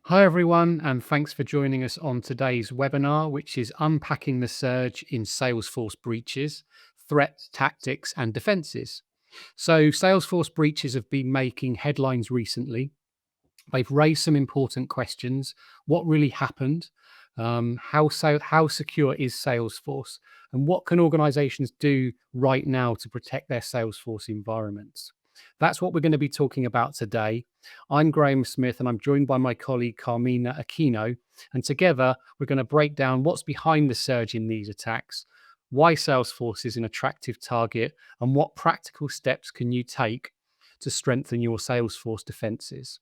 Hi, everyone, and thanks for joining us on today's webinar, which is Unpacking the Surge in Salesforce Breaches, Threats, Tactics, and Defenses. So, Salesforce breaches have been making headlines recently. They've raised some important questions. What really happened? How secure is Salesforce? And what can organizations do right now to protect their Salesforce environments? That's what we're going to be talking about today. I'm Graham Smith, and I'm joined by my colleague Karmina Aquino. And together, we're going to break down what's behind the surge in these attacks, why Salesforce is an attractive target, and what practical steps can you take to strengthen your Salesforce defenses.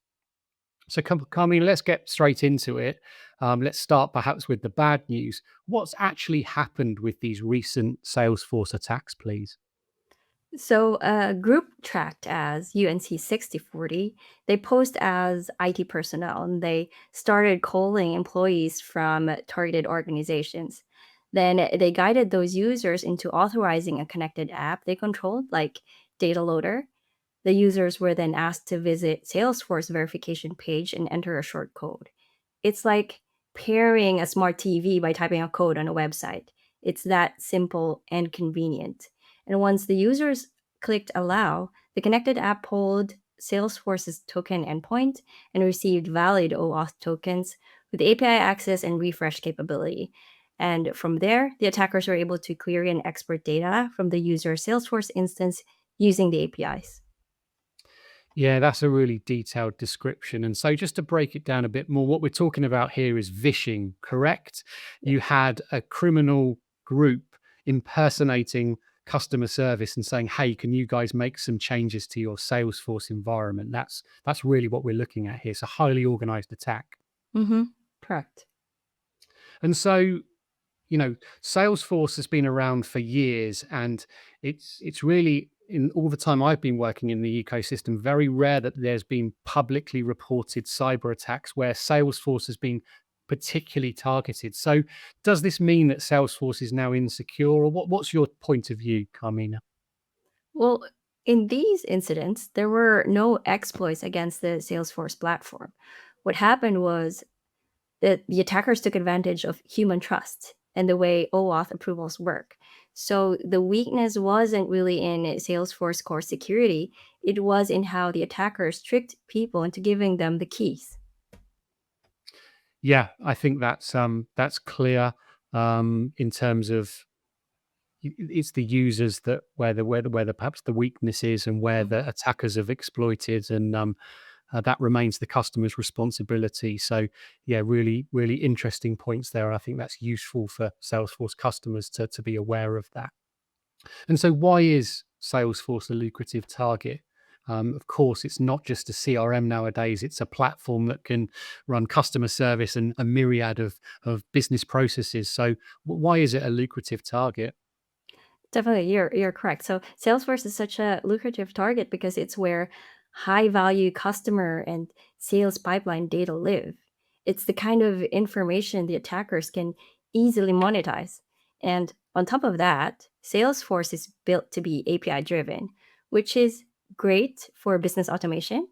So, Carmine, let's get straight into it. Let's start perhaps with the bad news. What's actually happened with these recent Salesforce attacks, please? So, a group tracked as UNC 6040, they posed as IT personnel and they started calling employees from targeted organizations. Then they guided those users into authorizing a connected app they controlled, like Data Loader. The users were then asked to visit Salesforce verification page and enter a short code. It's like pairing a smart TV by typing a code on a website. It's that simple and convenient. And once the users clicked allow, the connected app pulled Salesforce's token endpoint and received valid OAuth tokens with API access and refresh capability. And from there, the attackers were able to query and export data from the user Salesforce instance using the APIs. Yeah, that's a really detailed description. And so, just to break it down a bit more, what we're talking about here is vishing, correct? You had a criminal group impersonating customer service and saying, "Hey, can you guys make some changes to your Salesforce environment?" That's really what we're looking at here. It's a highly organized attack. Mm-hmm. Correct. And so, Salesforce has been around for years, and it's really, in all the time I've been working in the ecosystem, very rare that there's been publicly reported cyber attacks where Salesforce has been particularly targeted. So, does this mean that Salesforce is now insecure, or what's your point of view, Carmina? Well, in these incidents, there were no exploits against the Salesforce platform. What happened was that the attackers took advantage of human trust and the way OAuth approvals work. So the weakness wasn't really in Salesforce core security, it was in how the attackers tricked people into giving them the keys. Yeah, I think that's clear in terms of it's the users that where the perhaps the weakness is and where the attackers have exploited, and that remains the customer's responsibility. So yeah, really interesting points there. I think that's useful for Salesforce customers to be aware of that. And so, why is Salesforce a lucrative target? Of course, it's not just a CRM nowadays. It's a platform that can run customer service and a myriad of business processes. So, why is it a lucrative target? Definitely, you're correct. So Salesforce is such a lucrative target because it's where high value customer and sales pipeline data live. It's the kind of information the attackers can easily monetize. And on top of that, Salesforce is built to be API driven, which is great for business automation,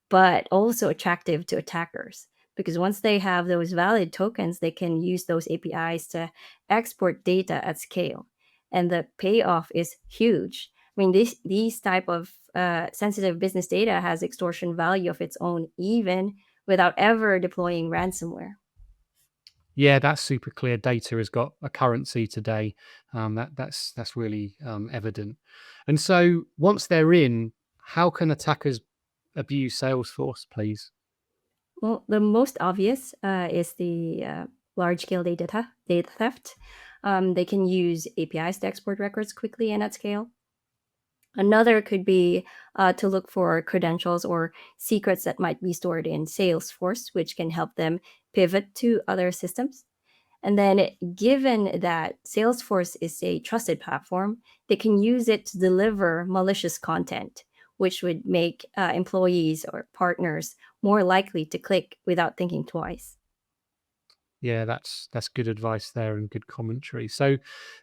but also attractive to attackers. Because once they have those valid tokens, they can use those APIs to export data at scale, and the payoff is huge. I mean, these type of sensitive business data has extortion value of its own, even without ever deploying ransomware. Yeah, that's super clear. Data has got a currency today. That's really evident. And so, once they're in, how can attackers abuse Salesforce, please? Well, the most obvious is the large scale data theft. They can use APIs to export records quickly and at scale. Another could be to look for credentials or secrets that might be stored in Salesforce, which can help them pivot to other systems. And then, given that Salesforce is a trusted platform, they can use it to deliver malicious content, which would make employees or partners more likely to click without thinking twice. Yeah, that's good advice there and good commentary. So,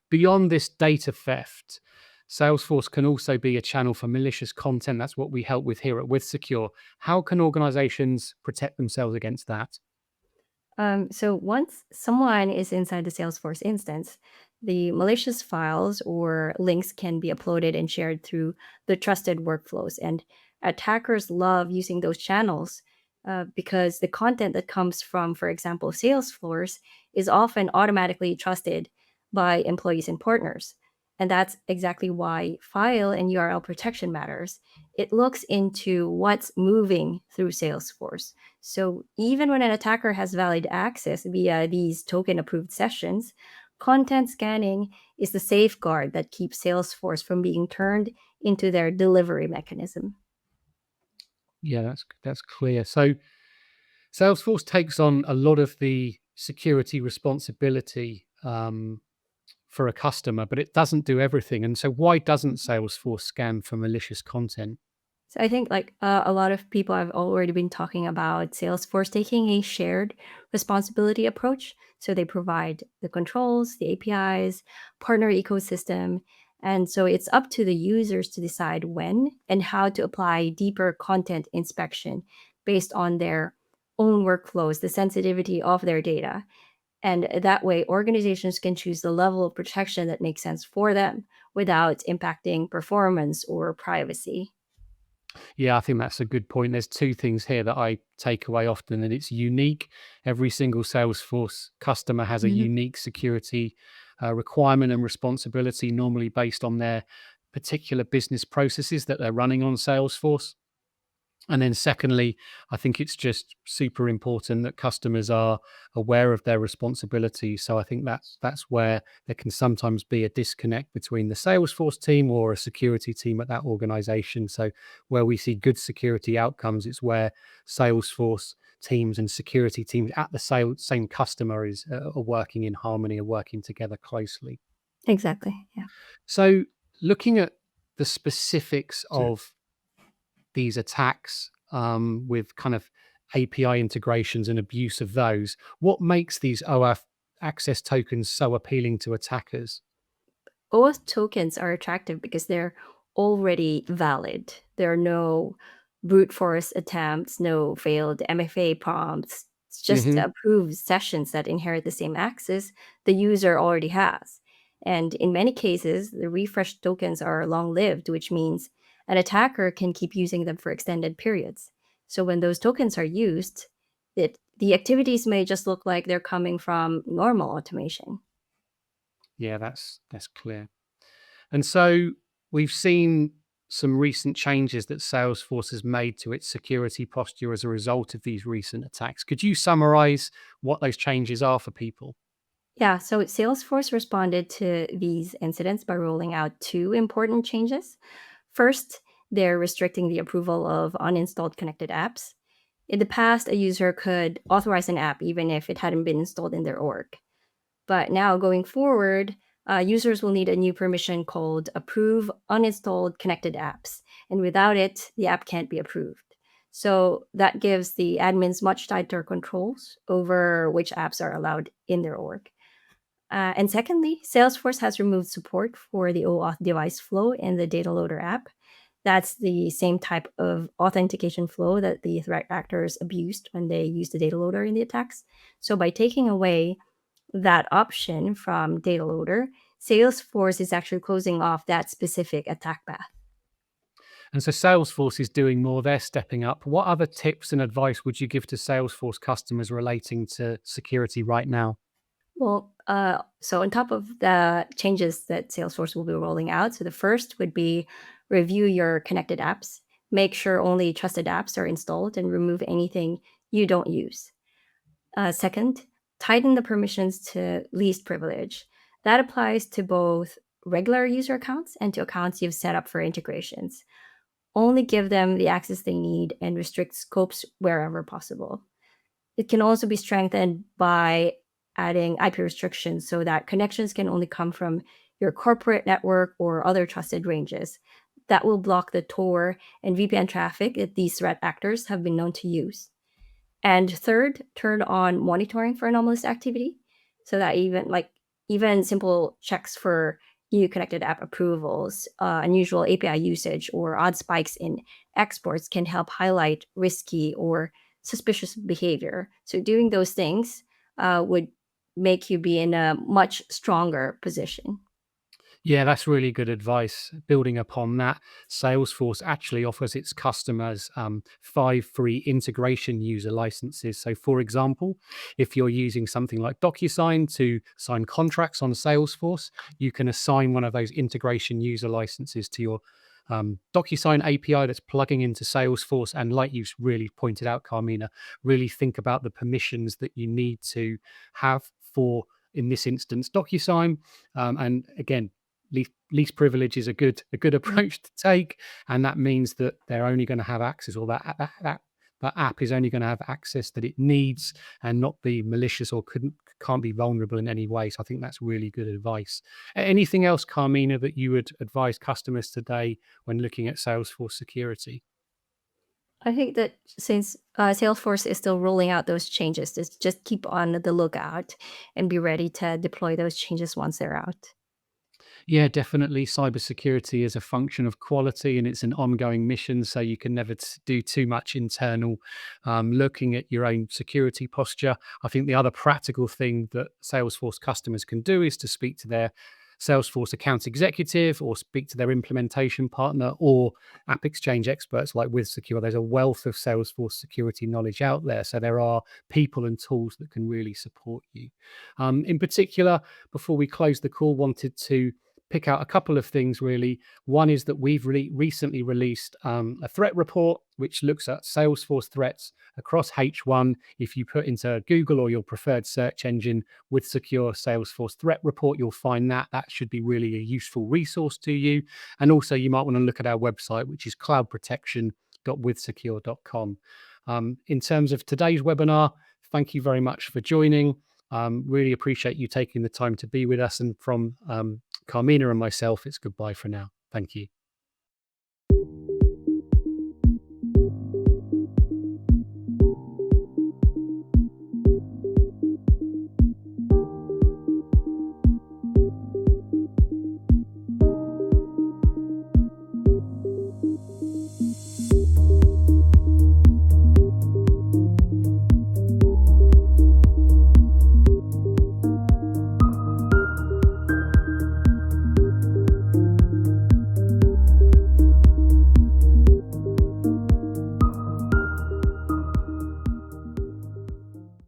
beyond this data theft, Salesforce can also be a channel for malicious content. That's what we help with here at WithSecure. How can organizations protect themselves against that? So once someone is inside the Salesforce instance, the malicious files or links can be uploaded and shared through the trusted workflows. And attackers love using those channels because the content that comes from, for example, Salesforce is often automatically trusted by employees and partners. And that's exactly why file and URL protection matters. It looks into what's moving through Salesforce. So even when an attacker has valid access via these token approved sessions, content scanning is the safeguard that keeps Salesforce from being turned into their delivery mechanism. Yeah, that's clear. So Salesforce takes on a lot of the security responsibility for a customer, but it doesn't do everything. And so, why doesn't Salesforce scan for malicious content? So I think a lot of people have already been talking about Salesforce taking a shared responsibility approach. So they provide the controls, the APIs, partner ecosystem. And so it's up to the users to decide when and how to apply deeper content inspection based on their own workflows, the sensitivity of their data. And that way, organizations can choose the level of protection that makes sense for them without impacting performance or privacy. Yeah, I think that's a good point. There's two things here that I take away often, and it's unique. Every single Salesforce customer has a unique security requirement and responsibility, normally based on their particular business processes that they're running on Salesforce. And then secondly, I think it's just super important that customers are aware of their responsibilities. So I think that's where there can sometimes be a disconnect between the Salesforce team or a security team at that organization. So where we see good security outcomes, it's where Salesforce teams and security teams at the same customer are working in harmony, are working together closely. Exactly. Yeah. So looking at the specifics of these attacks with kind of API integrations and abuse of those. What makes these OAuth access tokens so appealing to attackers? OAuth tokens are attractive because they're already valid. There are no brute force attempts, no failed MFA prompts. It's just Hmm. approved sessions that inherit the same access the user already has. And in many cases, the refreshed tokens are long lived, which means an attacker can keep using them for extended periods. So when those tokens are used, the activities may just look like they're coming from normal automation. Yeah, that's clear. And so we've seen some recent changes that Salesforce has made to its security posture as a result of these recent attacks. Could you summarize what those changes are for people? Yeah, so Salesforce responded to these incidents by rolling out two important changes. First, they're restricting the approval of uninstalled connected apps. In the past, a user could authorize an app even if it hadn't been installed in their org. But now, going forward, users will need a new permission called Approve Uninstalled Connected Apps. And without it, the app can't be approved. So that gives the admins much tighter controls over which apps are allowed in their org. And secondly, Salesforce has removed support for the OAuth device flow in the data loader app. That's the same type of authentication flow that the threat actors abused when they used the data loader in the attacks. So by taking away that option from data loader, Salesforce is actually closing off that specific attack path. And so Salesforce is doing more, they're stepping up. What other tips and advice would you give to Salesforce customers relating to security right now? Well, so on top of the changes that Salesforce will be rolling out, so the first would be review your connected apps, make sure only trusted apps are installed, and remove anything you don't use. Second, tighten the permissions to least privilege. That applies to both regular user accounts and to accounts you've set up for integrations. Only give them the access they need and restrict scopes wherever possible. It can also be strengthened by adding IP restrictions so that connections can only come from your corporate network or other trusted ranges. That will block the Tor and VPN traffic that these threat actors have been known to use. And third, turn on monitoring for anomalous activity so that even simple checks for new connected app approvals, unusual API usage, or odd spikes in exports can help highlight risky or suspicious behavior. So doing those things would make you be in a much stronger position. Yeah, that's really good advice. Building upon that, Salesforce actually offers its customers 5 free integration user licenses. So, for example, if you're using something like DocuSign to sign contracts on Salesforce, you can assign one of those integration user licenses to your DocuSign API that's plugging into Salesforce. And like you've really pointed out, Carmina, really think about the permissions that you need to have for, in this instance, DocuSign. And again, least privilege is a good Mhm. approach to take, and that means that they're only going to have access, or that app is only going to have access that it needs, and not be malicious or can't be vulnerable in any way. So I think that's really good advice. Anything else, Carmina, that you would advise customers today when looking at Salesforce security? I think that since Salesforce is still rolling out those changes, just keep on the lookout and be ready to deploy those changes once they're out. Yeah, definitely. Cybersecurity is a function of quality, and it's an ongoing mission. So you can never do too much internal looking at your own security posture. I think the other practical thing that Salesforce customers can do is to speak to their Salesforce account executive, or speak to their implementation partner, or App Exchange experts like WithSecure. There's a wealth of Salesforce security knowledge out there. So there are people and tools that can really support you. In particular, before we close the call, wanted to pick out a couple of things really. One is that we've recently released a threat report which looks at Salesforce threats across H1. If you put into Google or your preferred search engine WithSecure Salesforce threat report, you'll find that. That should be really a useful resource to you. And also, you might want to look at our website, which is cloudprotection.withsecure.com. In terms of today's webinar, thank you very much for joining. Really appreciate you taking the time to be with us. And from Carmina and myself, it's goodbye for now. Thank you.